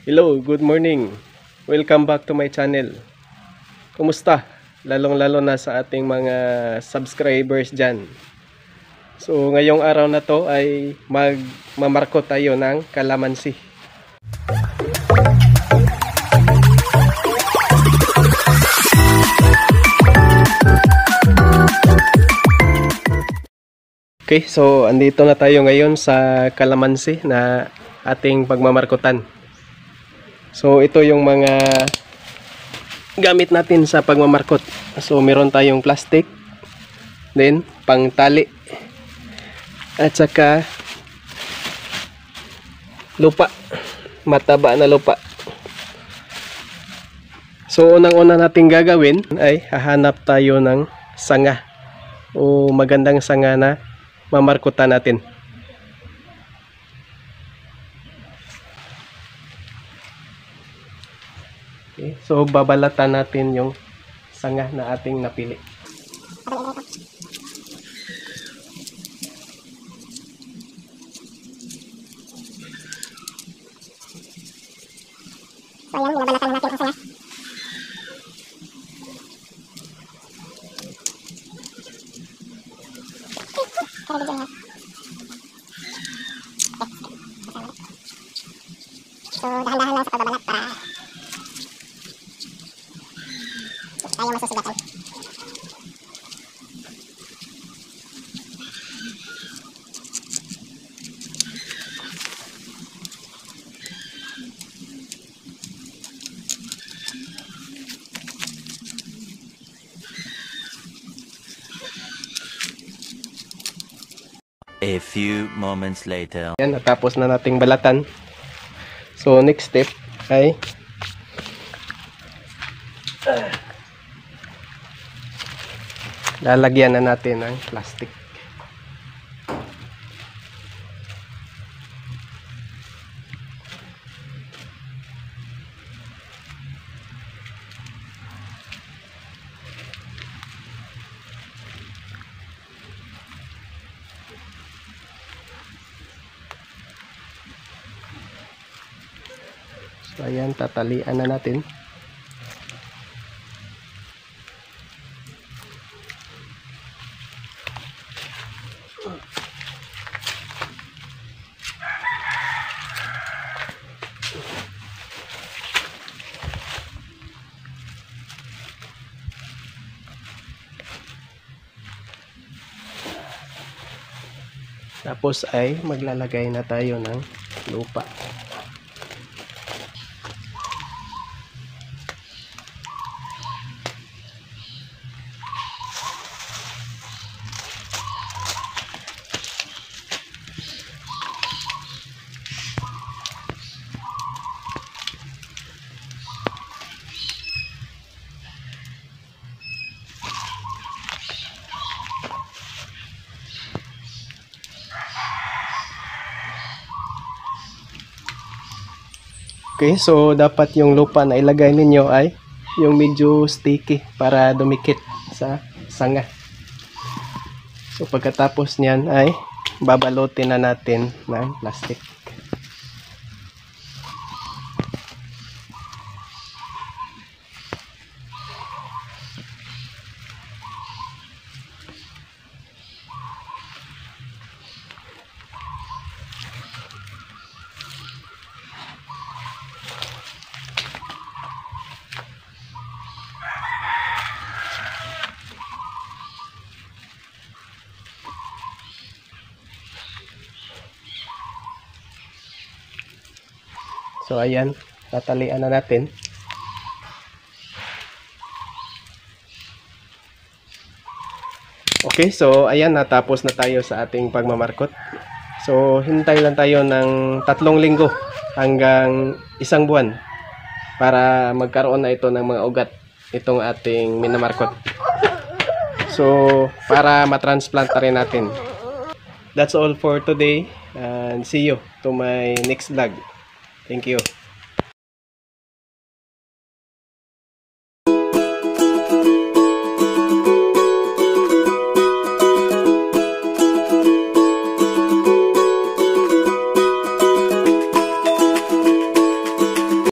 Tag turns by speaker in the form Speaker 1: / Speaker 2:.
Speaker 1: Hello, good morning. Welcome back to my channel. Kumusta? Lalong-lalo na sa ating mga subscribers dyan. So, ngayong araw na to ay magmamarko tayo ng kalamansi. Okay, so andito na tayo ngayon sa kalamansi na ating pagmamarkutan. So ito yung mga gamit natin sa pagmamarkot. So meron tayong plastic, then pangtali, at saka lupa, mataba na lupa. So unang-una nating gagawin ay hahanap tayo ng sanga o magandang sanga na mamarkutan natin. Okay, so babalatan natin yung sanga na ating napili.
Speaker 2: So ayan, binabalatan natin ang sanga. So dahan-dahan lang sa pagbabalat para tayo masusugatan.
Speaker 3: A few moments later.
Speaker 1: Yan, natapos na nating balatan. So next step ay lalagyan na natin ng plastic. So ayan, tatalian na natin. Tapos ay maglalagay na tayo ng lupa. Okay, so dapat yung lupa na ilagay ninyo ay yung medyo sticky para dumikit sa sanga. So pagkatapos niyan ay babalutin na natin ng plastic. So ayan, tatalian na natin. Okay, so ayan, natapos na tayo sa ating pagmamarkot. So hintay lang tayo ng 3 linggo hanggang 1 buwan para magkaroon na ito ng mga ugat, itong ating minamarkot. So para matransplant rin natin. That's all for today and see you to my next vlog. Thank you.